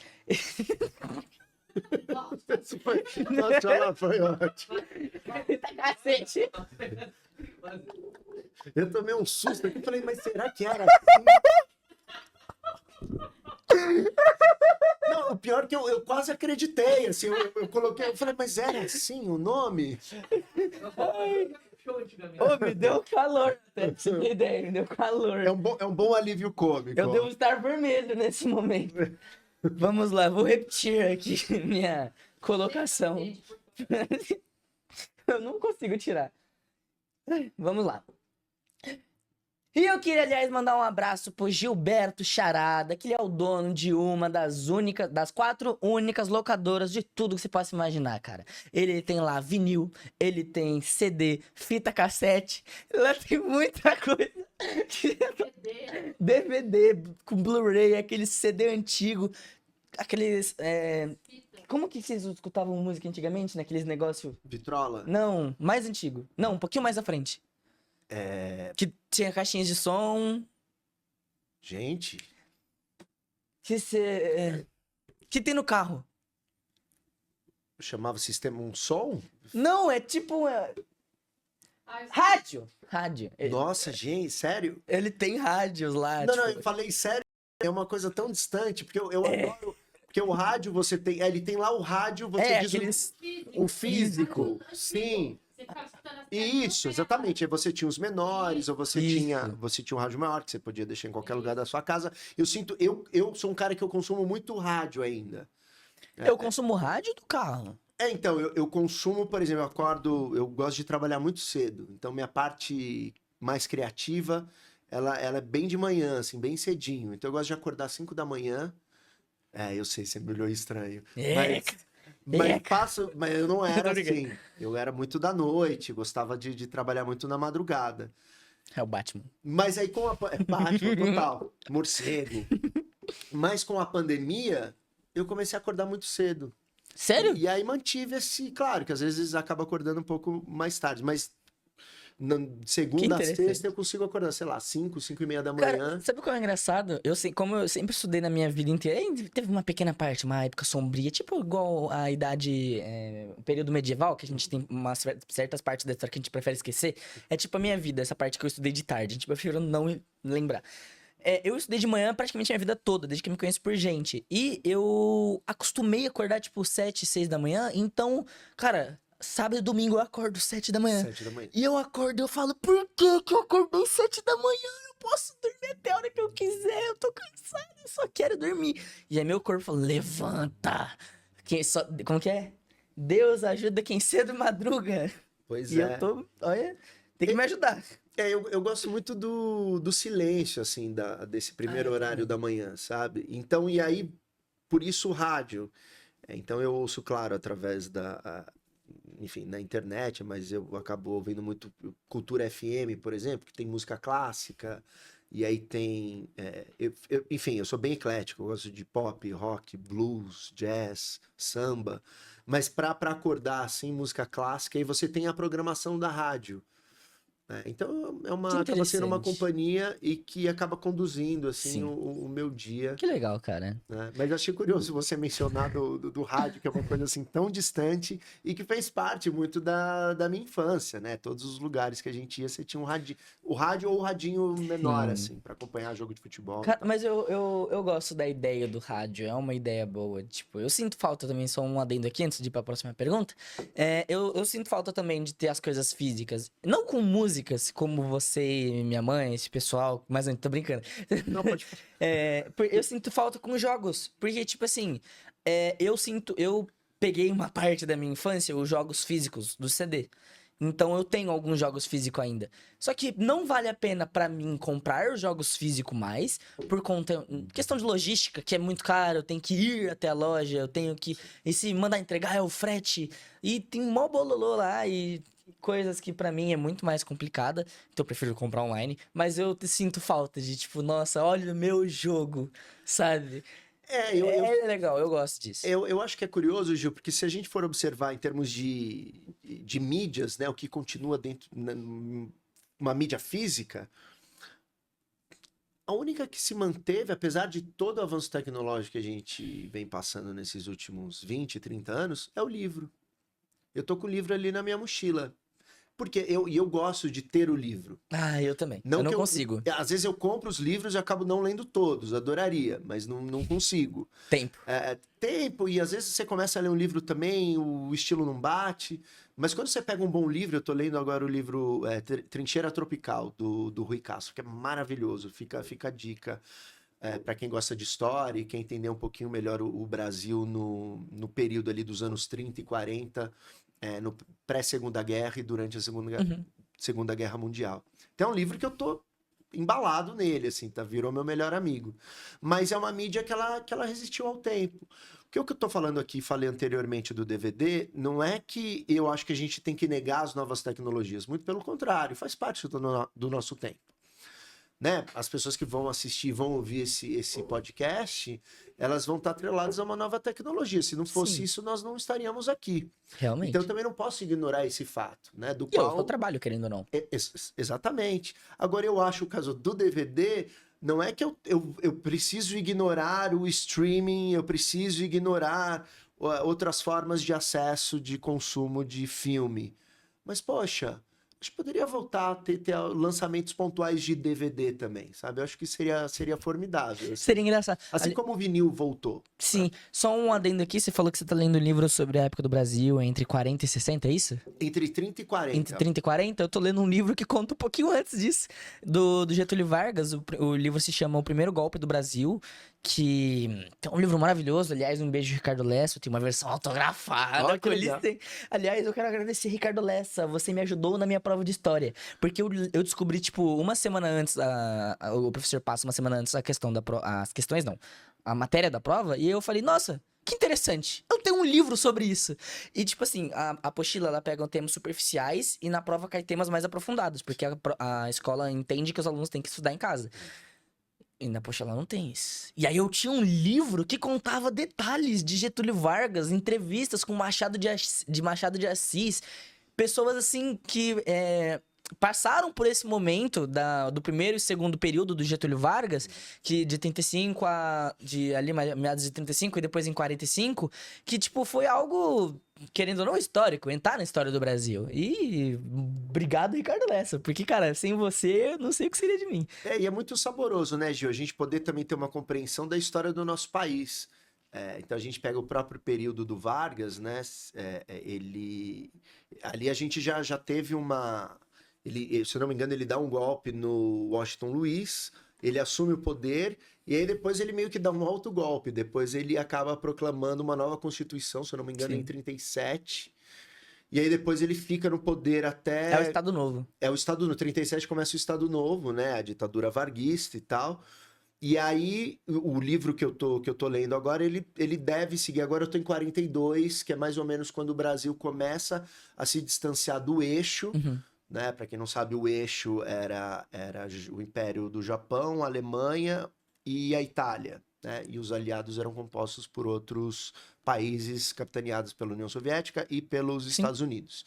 Nossa, foi ótimo. Fita cassete. Eu tomei um susto aqui, falei, mas será que era assim? Não, o pior é que eu quase acreditei, assim, eu coloquei, eu falei, mas era assim o nome? Ô, me deu calor, até pra você ter ideia, me deu calor. É um bom alívio cômico. Eu devo estar vermelho nesse momento. Vamos lá, vou repetir aqui minha colocação. Eu não consigo tirar. Vamos lá. E eu queria, aliás, mandar um abraço pro Gilberto Charada, que ele é o dono de uma das 4 únicas locadoras de tudo que você possa imaginar, cara. Ele tem lá vinil, ele tem CD, fita cassete, lá tem muita coisa. DVD com Blu-ray, aquele CD antigo, aqueles... Como que vocês escutavam música antigamente, naqueles negócios? Vitrola? Não, mais antigo. Não, um pouquinho mais à frente. Que tinha caixinhas de som. Gente. Que tem no carro. Chamava sistema um som? Não, é tipo. Rádio. Rádio. Nossa, gente, sério? Ele tem rádios lá. Não, tipo... não, eu falei sério. É uma coisa tão distante, porque eu adoro. Porque o rádio você tem. Ele tem lá o rádio, você diz o físico. Sim. Isso, exatamente. Aí você tinha os menores, ou você tinha um rádio maior que você podia deixar em qualquer lugar da sua casa. Eu sou um cara que eu consumo muito rádio ainda. Eu consumo rádio do carro. Então, eu consumo, por exemplo, eu gosto de trabalhar muito cedo. Então, minha parte mais criativa, ela é bem de manhã, assim, bem cedinho. Então, eu gosto de acordar às 5 da manhã. Eu sei, você me olhou estranho. Mas eu não era assim. Eu era muito da noite, gostava de trabalhar muito na madrugada. É o Batman. Mas aí com a... Batman, total. Morcego. Mas com a pandemia, eu comecei a acordar muito cedo. Sério? E aí mantive claro, que às vezes acaba acordando um pouco mais tarde, mas segunda a sexta eu consigo acordar, sei lá, 5 e meia da manhã. Cara, sabe o que é engraçado? Como eu sempre estudei na minha vida inteira, teve uma pequena parte, uma época sombria, tipo igual a idade, o período medieval, que a gente tem certas partes da história que a gente prefere esquecer. É tipo a minha vida, essa parte que eu estudei de tarde, a gente prefere não lembrar. Eu estudei de manhã praticamente a minha vida toda, desde que eu me conheço por gente. E eu acostumei a acordar, tipo, 7, 6 da manhã. Então, cara, sábado e domingo eu acordo 7 da manhã. 7 da manhã. E eu acordo e eu falo, por que eu acordei 7 da manhã? Eu posso dormir até a hora que eu quiser, eu tô cansado, eu só quero dormir. E aí meu corpo fala, levanta. Como que é? Deus ajuda quem cedo madruga. Pois E eu tô, olha, tem que me ajudar. Eu gosto muito do silêncio, assim, desse primeiro horário da manhã, sabe? Então, e aí, por isso o rádio. Então eu ouço, claro, através enfim, na internet, mas eu acabo ouvindo muito Cultura FM, por exemplo, que tem música clássica, e aí tem... enfim, eu sou bem eclético, eu gosto de pop, rock, blues, jazz, samba, mas para acordar, assim, música clássica, aí você tem a programação da rádio. Então acaba sendo uma companhia e que acaba conduzindo assim o meu dia. Que legal, cara. Né? Mas eu achei curioso você mencionar do rádio, que é uma coisa assim tão distante e que fez parte muito da minha infância, né? Todos os lugares que a gente ia, você tinha um rádio, o rádio ou o radinho menor, assim, para acompanhar jogo de futebol. Cara, mas eu gosto da ideia do rádio, é uma ideia boa. Tipo, eu sinto falta também, só um adendo aqui antes de ir pra próxima pergunta. Eu sinto falta também de ter as coisas físicas. Não com músicas, como você e minha mãe, esse pessoal, mas não, tô brincando. Não, pode... eu sinto falta com jogos, porque, tipo assim, eu peguei uma parte da minha infância, os jogos físicos do CD. Então eu tenho alguns jogos físicos ainda. Só que não vale a pena pra mim comprar os jogos físicos mais, por conta... Questão de logística, que é muito caro, eu tenho que ir até a loja, eu tenho que... E se mandar entregar é o frete. E tem mó bololô lá e coisas que pra mim é muito mais complicada. Então eu prefiro comprar online. Mas eu sinto falta de, tipo, nossa, olha o meu jogo, sabe? É legal, eu gosto disso. Eu acho que é curioso, Gil, porque se a gente for observar em termos de mídias, né, o que continua dentro uma mídia física, a única que se manteve, apesar de todo o avanço tecnológico que a gente vem passando nesses últimos 20, 30 anos, é o livro. Eu tô com o livro ali na minha mochila. Porque eu gosto de ter o livro. Ah, eu também. Eu não consigo. Às vezes eu compro os livros e acabo não lendo todos. Adoraria, mas não consigo. Tempo. Tempo, e às vezes você começa a ler um livro também, o estilo não bate. Mas quando você pega um bom livro, eu tô lendo agora o livro Trincheira Tropical, do Rui Castro, que é maravilhoso. Fica a dica. Para quem gosta de história e quer entender um pouquinho melhor o Brasil no período ali dos anos 30 e 40... no pré-Segunda Guerra e durante a Segunda Guerra Mundial. Então é um livro que eu tô embalado nele, assim, virou meu melhor amigo. Mas é uma mídia que ela resistiu ao tempo. O que eu tô falando aqui, falei anteriormente do DVD, não é que eu acho que a gente tem que negar as novas tecnologias, muito pelo contrário, faz parte do nosso tempo. Né? As pessoas que vão assistir, vão ouvir esse podcast, elas vão estar atreladas a uma nova tecnologia. Se não fosse isso, nós não estaríamos aqui. Realmente. Então eu também não posso ignorar esse fato, né? E é o trabalho, querendo ou não. Exatamente. Agora eu acho o caso do DVD, não é que eu preciso ignorar o streaming, eu preciso ignorar outras formas de acesso, de consumo de filme. Mas, poxa... Acho que poderia voltar a ter lançamentos pontuais de DVD também, sabe? Eu acho que seria formidável. Assim. Seria engraçado. Assim como o vinil voltou. Sim. Só um adendo aqui, você falou que você tá lendo um livro sobre a época do Brasil entre 40 e 60, é isso? Entre 30 e 40. Entre 30 e 40? Eu tô lendo um livro que conta um pouquinho antes disso. Do Getúlio Vargas. O livro se chama O Primeiro Golpe do Brasil, que é um livro maravilhoso. Aliás, um beijo de Ricardo Lessa. Tem uma versão autografada. Aliás, eu quero agradecer, Ricardo Lessa. Você me ajudou na minha prova de história. Porque eu descobri, tipo, uma semana antes, o professor passa uma semana antes a questão da prova. As questões não. A matéria da prova. E eu falei, nossa, que interessante. Eu tenho um livro sobre isso. E, tipo assim, a apostila, ela pega temas superficiais e na prova cai temas mais aprofundados. Porque a escola entende que os alunos têm que estudar em casa. E na apostila não tem isso. E aí eu tinha um livro que contava detalhes de Getúlio Vargas, entrevistas com Machado de Assis. Pessoas, assim, que passaram por esse momento do primeiro e segundo período do Getúlio Vargas, que de 35 ali meados de 35 e depois em 45, que, tipo, foi algo, querendo ou não, histórico, entrar na história do Brasil. E obrigado, Ricardo Lessa, porque, cara, sem você, eu não sei o que seria de mim. E é muito saboroso, né, Gil? A gente poder também ter uma compreensão da história do nosso país. Então a gente pega o próprio período do Vargas, né? Ali a gente já teve uma... se eu não me engano, ele dá um golpe no Washington Luiz, ele assume o poder, e aí depois ele meio que dá um autogolpe. Depois ele acaba proclamando uma nova Constituição, se eu não me engano, em 37. E aí depois ele fica no poder até... É o Estado Novo. No 37 começa o Estado Novo, né? A ditadura varguista e tal. E aí, o livro que eu tô lendo agora, ele deve seguir. Agora eu tô em 42, que é mais ou menos quando o Brasil começa a se distanciar do eixo, Uhum. né? Para quem não sabe, o eixo era o Império do Japão, a Alemanha e a Itália, né? E os aliados eram compostos por outros países capitaneados pela União Soviética e pelos Sim. Estados Unidos.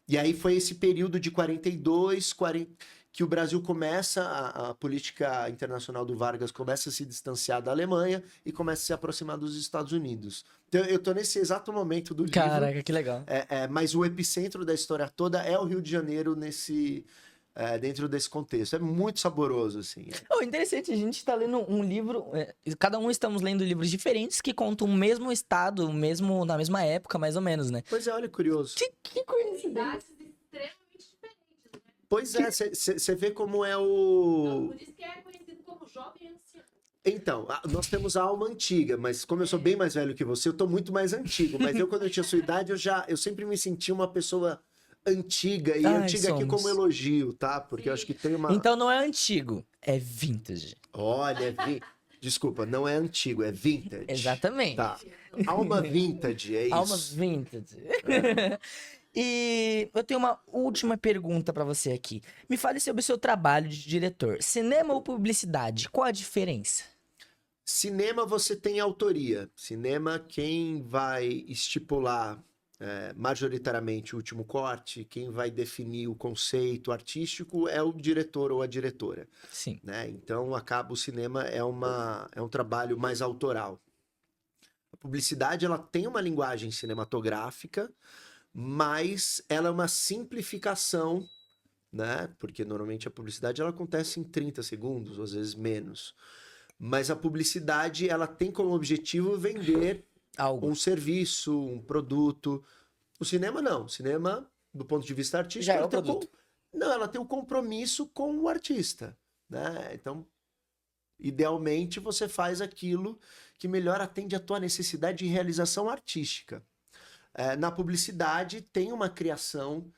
E aí foi esse período de 42, 40, que o Brasil começa, a política internacional do Vargas começa a se distanciar da Alemanha e começa a se aproximar dos Estados Unidos. Então eu tô nesse exato momento do livro, Caraca, que legal. mas o epicentro da história toda é o Rio de Janeiro dentro desse contexto. É muito saboroso, assim. Interessante, a gente tá lendo um livro, cada um estamos lendo livros diferentes que contam o mesmo estado, na mesma época, mais ou menos, né? Pois é, olha, curioso. Que coincidência. Idades extremamente diferentes, né? Pois é, você vê como é Então, o... por isso que é conhecido como jovem ancião. Então, nós temos a alma antiga, mas como eu sou bem mais velho que você, eu tô muito mais antigo. Mas quando eu tinha sua idade, eu sempre me senti uma pessoa antiga. E antiga aqui somos. como elogio, tá? Porque eu acho que tem uma... Então não é antigo, é vintage. Olha, desculpa, não é antigo, é vintage. Exatamente. Tá. Alma vintage, é isso. Almas vintage. E eu tenho uma última pergunta pra você aqui. Me fale sobre o seu trabalho de diretor. Cinema ou publicidade? Qual a diferença? Cinema você tem autoria. Cinema, quem vai estipular majoritariamente o último corte, quem vai definir o conceito artístico é o diretor ou a diretora, Sim. né? Então, o cinema é um trabalho mais autoral. A publicidade, ela tem uma linguagem cinematográfica, mas ela é uma simplificação, né? Porque normalmente a publicidade ela acontece em 30 segundos, ou às vezes menos. Mas a publicidade, ela tem como objetivo vender Algo. um serviço, um produto. O cinema não. O cinema, do ponto de vista artístico, Já é ela o tem produto. ela tem um compromisso com o artista, né? Então, idealmente, você faz aquilo que melhor atende à tua necessidade de realização artística. Na publicidade, tem uma criação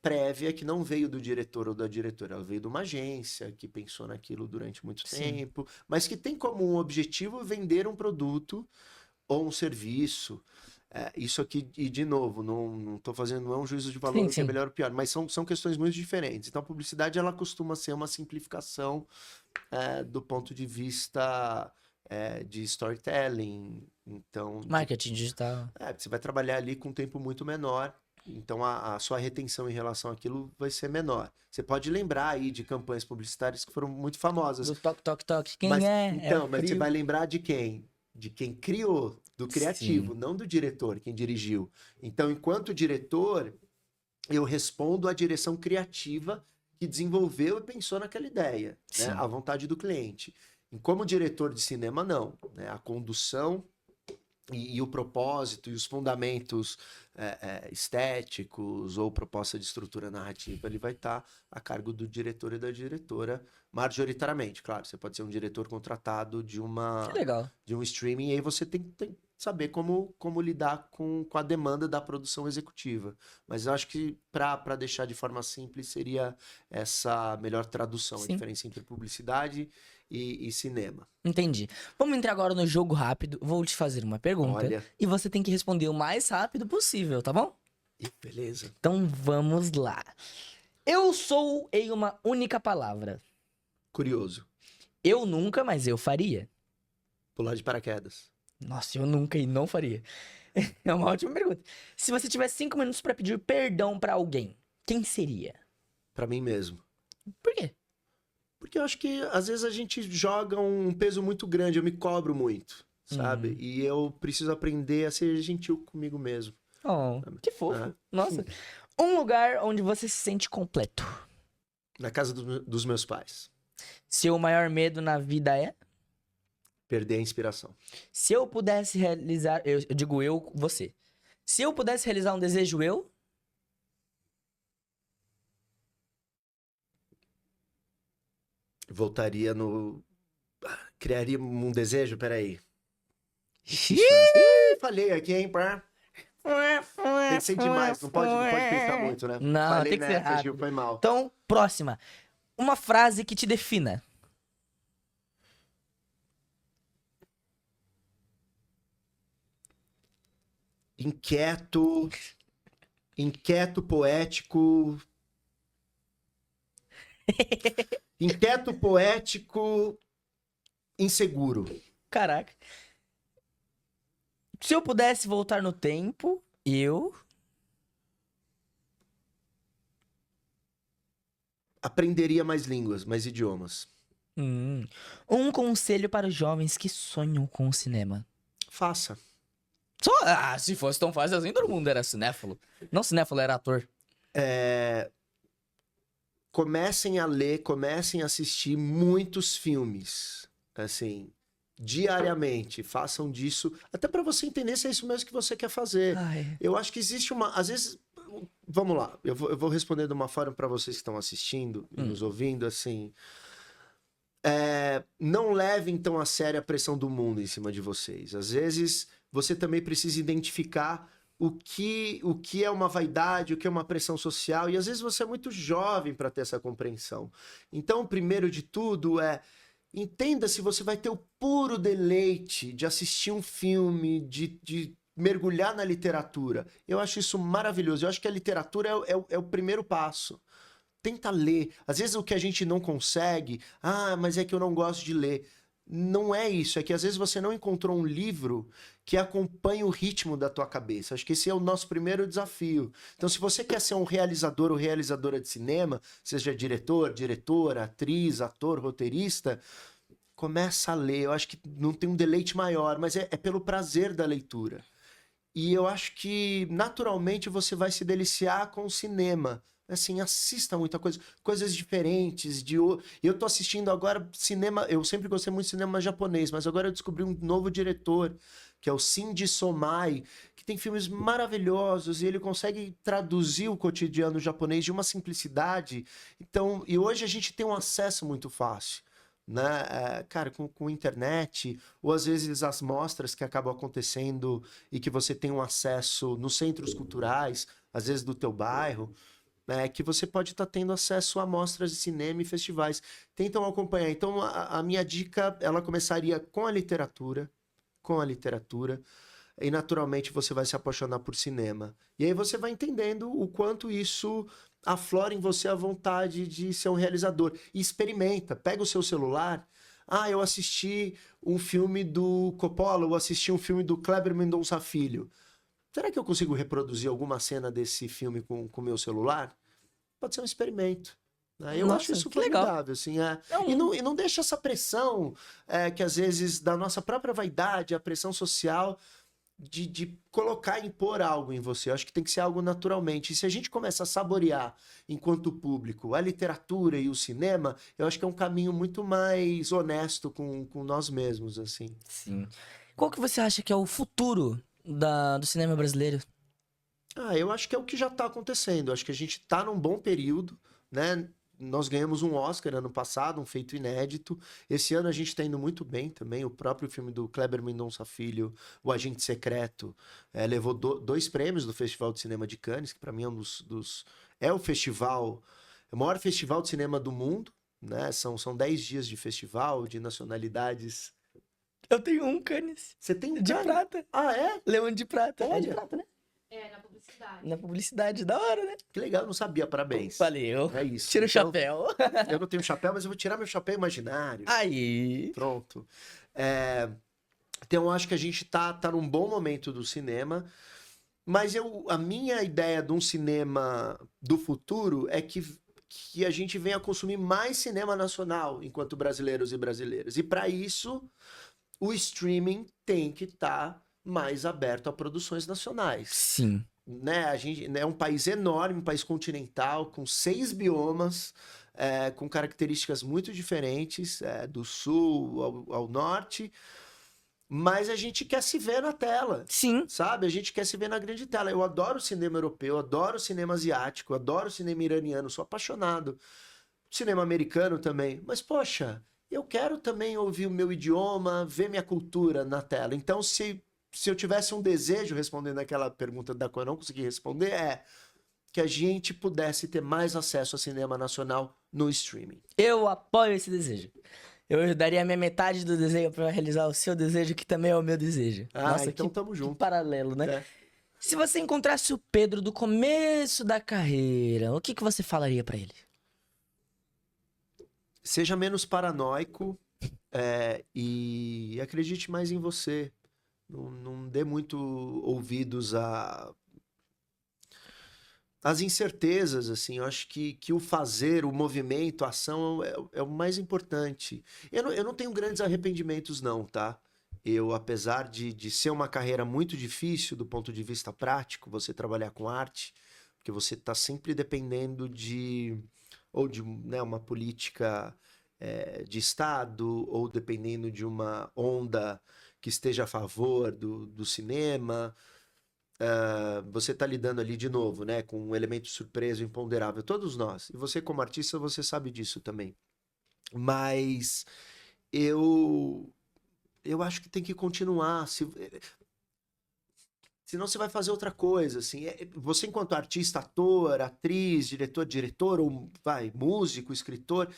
prévia que não veio do diretor ou da diretora, ela veio de uma agência que pensou naquilo durante muito tempo, mas que tem como um objetivo vender um produto ou um serviço. Isso aqui, e de novo, não estou fazendo, não é um juízo de valor que é melhor ou pior, mas são questões muito diferentes. Então a publicidade ela costuma ser uma simplificação do ponto de vista de storytelling. Então, Marketing digital. você vai trabalhar ali com um tempo muito menor. Então a sua retenção em relação àquilo vai ser menor. Você pode lembrar aí de campanhas publicitárias que foram muito famosas. Do toque, toque, toque. Quem Mas, é? então, É o mas você frio. vai lembrar de quem? De quem criou, do criativo, não do diretor, quem dirigiu. Então, enquanto diretor, eu respondo à direção criativa que desenvolveu e pensou naquela ideia, né? À vontade do cliente. E como diretor de cinema, não. Né? A condução e o propósito e os fundamentos estéticos ou proposta de estrutura narrativa, ele vai estar a cargo do diretor e da diretora, majoritariamente. Claro, você pode ser um diretor contratado de Que legal. um streaming, e aí você tem que saber como lidar com a demanda da produção executiva. Mas eu acho que, para deixar de forma simples, seria essa melhor tradução, a diferença entre publicidade e cinema. Entendi. Vamos entrar agora no jogo rápido. Vou te fazer uma pergunta. Olha. E você tem que responder o mais rápido possível, tá bom? Beleza. Então vamos lá. Eu sou em uma única palavra. Curioso. Eu nunca, mas eu faria. Pular de paraquedas. Nossa, eu nunca e não faria. É uma ótima pergunta. Se você tivesse 5 minutos pra pedir perdão pra alguém, quem seria? Pra mim mesmo. Por quê? Porque eu acho que às vezes a gente joga um peso muito grande, eu me cobro muito, sabe? E eu preciso aprender a ser gentil comigo mesmo. Oh, que fofo. É. Nossa. Um lugar onde você se sente completo. Na casa dos meus pais. Seu maior medo na vida é? Perder a inspiração. Se eu pudesse realizar... Eu digo você. Se eu pudesse realizar um desejo, eu... Voltaria no... Criaria um desejo? Peraí. Falhei aqui, hein, pá. Pensei demais, não pode pensar muito, né? Não, Falei tem que ser nessa, rápido. Gil, foi mal. Então, próxima. Uma frase que te defina. inquieto, poético. Inquieto, poético, inseguro. Caraca. Se eu pudesse voltar no tempo, eu... Aprenderia mais línguas, mais idiomas. Um conselho para os jovens que sonham com o cinema. Faça. Se fosse tão fácil assim, todo mundo era cinéfilo. Não cinéfilo, era ator. Comecem a ler, comecem a assistir muitos filmes, assim, diariamente. Façam disso, até para você entender se é isso mesmo que você quer fazer. Ai. Eu acho que existe uma, às vezes, vamos lá, eu vou responder de uma forma para vocês que estão assistindo e nos ouvindo, assim, não levem tão a sério a pressão do mundo em cima de vocês. Às vezes, você também precisa identificar o que é uma vaidade, o que é uma pressão social, e às vezes você é muito jovem para ter essa compreensão. Então, primeiro de tudo entenda se você vai ter o puro deleite de assistir um filme, de mergulhar na literatura. Eu acho isso maravilhoso. Eu acho que a literatura é o primeiro passo. Tenta ler. Às vezes o que a gente não consegue, mas é que eu não gosto de ler. Não é isso, é que às vezes você não encontrou um livro que acompanhe o ritmo da tua cabeça. Acho que esse é o nosso primeiro desafio. Então, se você quer ser um realizador ou realizadora de cinema, seja diretor, diretora, atriz, ator, roteirista, começa a ler. Eu acho que não tem um deleite maior, mas é pelo prazer da leitura. E eu acho que, naturalmente, você vai se deliciar com o cinema. Assim, assista muita coisa, coisas diferentes. Eu tô assistindo agora cinema, eu sempre gostei muito de cinema japonês, mas agora eu descobri um novo diretor, que é o Shinji Somai, que tem filmes maravilhosos e ele consegue traduzir o cotidiano japonês de uma simplicidade. Então, e hoje a gente tem um acesso muito fácil, né? Cara, com internet, ou às vezes as mostras que acabam acontecendo e que você tem um acesso nos centros culturais, às vezes do teu bairro, que você pode estar tendo acesso a mostras de cinema e festivais. Tentam acompanhar. Então, a minha dica, ela começaria com a literatura, e naturalmente você vai se apaixonar por cinema. E aí você vai entendendo o quanto isso aflora em você a vontade de ser um realizador. E experimenta, pega o seu celular. Eu assisti um filme do Coppola, ou assisti um filme do Kleber Mendonça Filho. Será que eu consigo reproduzir alguma cena desse filme com o meu celular? Pode ser um experimento. Né? Eu acho isso formidável. Assim, E não deixa essa pressão que às vezes da nossa própria vaidade, a pressão social de colocar e impor algo em você. Eu acho que tem que ser algo naturalmente. E se a gente começa a saborear, enquanto público, a literatura e o cinema, eu acho que é um caminho muito mais honesto com nós mesmos. Assim. Sim. Qual que você acha que é o futuro do cinema brasileiro? Eu acho que é o que já está acontecendo. Acho que a gente está num bom período, né? Nós ganhamos um Oscar ano passado, um feito inédito. Esse ano a gente está indo muito bem também. O próprio filme do Kleber Mendonça Filho, O Agente Secreto, levou 2 prêmios do Festival de Cinema de Cannes, que para mim é um é o maior festival de cinema do mundo, né? São 10 dias de festival, de nacionalidades. Eu tenho um Cannes. Você tem um De Cannes? prata. É? Leão de prata. Olha. É de prata, né? Na publicidade. Na publicidade, da hora, né? Que legal, não sabia. Parabéns. Valeu. É isso. Tira o Então, chapéu. Eu não tenho chapéu, mas eu vou tirar meu chapéu imaginário. Aí. Pronto. Então, eu acho que a gente tá num bom momento do cinema, mas a minha ideia de um cinema do futuro é que a gente venha consumir mais cinema nacional enquanto brasileiros e brasileiras. E para isso, o streaming tem que estar mais aberto a produções nacionais. Sim. Né? A gente é um país enorme, um país continental, com 6 biomas, com características muito diferentes, do sul ao norte, mas a gente quer se ver na tela. Sim. Sabe? A gente quer se ver na grande tela. Eu adoro cinema europeu, adoro cinema asiático, adoro cinema iraniano, sou apaixonado. Cinema americano também. Mas, poxa, eu quero também ouvir o meu idioma, ver minha cultura na tela. Então, se eu tivesse um desejo, respondendo aquela pergunta da qual eu não consegui responder, que a gente pudesse ter mais acesso ao cinema nacional no streaming. Eu apoio esse desejo. Eu daria a minha metade do desejo pra realizar o seu desejo, que também é o meu desejo. Nossa, então que, tamo junto. que paralelo, né? Se você encontrasse o Pedro do começo da carreira, o que você falaria pra ele? Seja menos paranoico e acredite mais em você. Não dê muito ouvidos às incertezas, assim. Eu acho que o fazer, o movimento, a ação é o mais importante. Eu não tenho grandes arrependimentos, não, tá? Apesar de ser uma carreira muito difícil do ponto de vista prático, você trabalhar com arte, porque você está sempre dependendo de né, uma política de Estado, ou dependendo de uma onda que esteja a favor do cinema. Você está lidando ali de novo, né, com um elemento surpresa, imponderável, todos nós. E você, como artista, você sabe disso também. Mas eu acho que tem que continuar. Senão você vai fazer outra coisa, assim. Você, enquanto artista, ator, atriz, diretor, ou músico, escritor,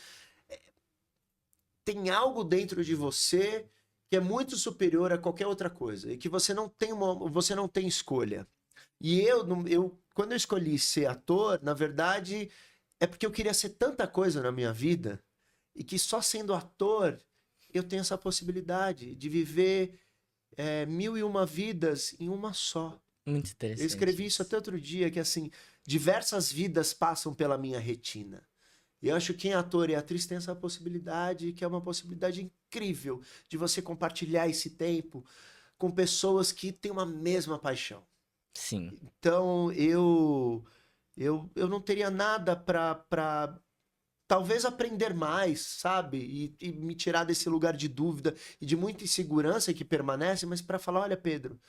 tem algo dentro de você que é muito superior a qualquer outra coisa e que você não tem escolha. E quando eu escolhi ser ator, na verdade, é porque eu queria ser tanta coisa na minha vida e que só sendo ator eu tenho essa possibilidade de viver 1001 vidas em uma só. Muito interessante. Eu escrevi isso até outro dia, que assim, diversas vidas passam pela minha retina. E eu acho que quem é ator e atriz tem essa possibilidade, que é uma possibilidade incrível de você compartilhar esse tempo com pessoas que têm uma mesma paixão. Sim. Então, eu não teria nada para talvez aprender mais, sabe? E me tirar desse lugar de dúvida e de muita insegurança que permanece, mas para falar, olha, Pedro...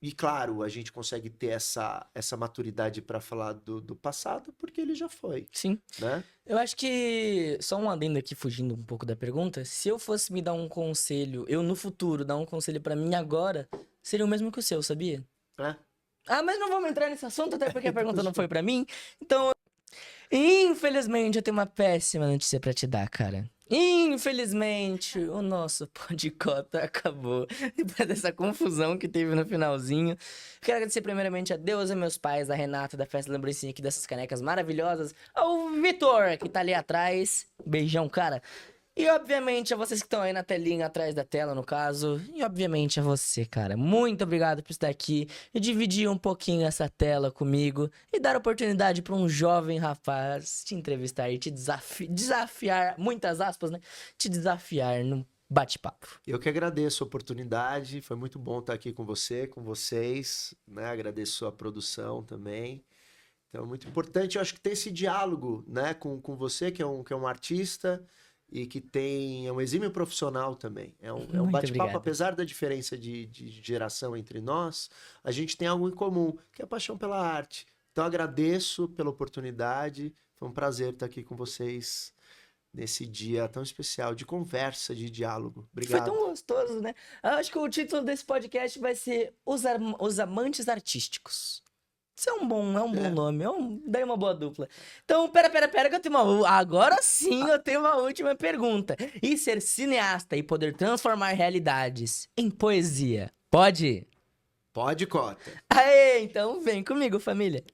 E claro, a gente consegue ter essa maturidade para falar do passado, porque ele já foi. Sim. Né? Eu acho que, só um adendo aqui, fugindo um pouco da pergunta, se eu fosse me dar um conselho, eu no futuro dar um conselho pra mim agora, seria o mesmo que o seu, sabia? Mas não vamos entrar nesse assunto, até porque a pergunta não foi pra mim. Então, infelizmente, eu tenho uma péssima notícia pra te dar, cara. Infelizmente, o nosso Podcota acabou. Depois dessa confusão que teve no finalzinho. Quero agradecer primeiramente a Deus e meus pais, a Renata da Festa Lembrancinha aqui dessas canecas maravilhosas, ao Vitor, que tá ali atrás. Beijão, cara. E obviamente a vocês que estão aí na telinha, atrás da tela, no caso. E obviamente a você, cara. Muito obrigado por estar aqui e dividir um pouquinho essa tela comigo. E dar oportunidade para um jovem rapaz te entrevistar e te desafiar, muitas aspas, né? Te desafiar num bate-papo. Eu que agradeço a oportunidade. Foi muito bom estar aqui com você, com vocês. Né? Agradeço a produção também. Então é muito importante, eu acho que ter esse diálogo, né, com você, que é um artista... E que é um exímio profissional também. É um bate-papo, apesar da diferença de geração entre nós, a gente tem algo em comum, que é a paixão pela arte. Então agradeço pela oportunidade, foi um prazer estar aqui com vocês nesse dia tão especial de conversa, de diálogo. Obrigado. Foi tão gostoso, né? Eu acho que o título desse podcast vai ser Os Amantes Artísticos. Isso é um bom nome, daí uma boa dupla. Então, pera, que eu tenho agora sim eu tenho uma última pergunta. E ser cineasta e poder transformar realidades em poesia, pode? Pode, Cota. Aê, então vem comigo, família.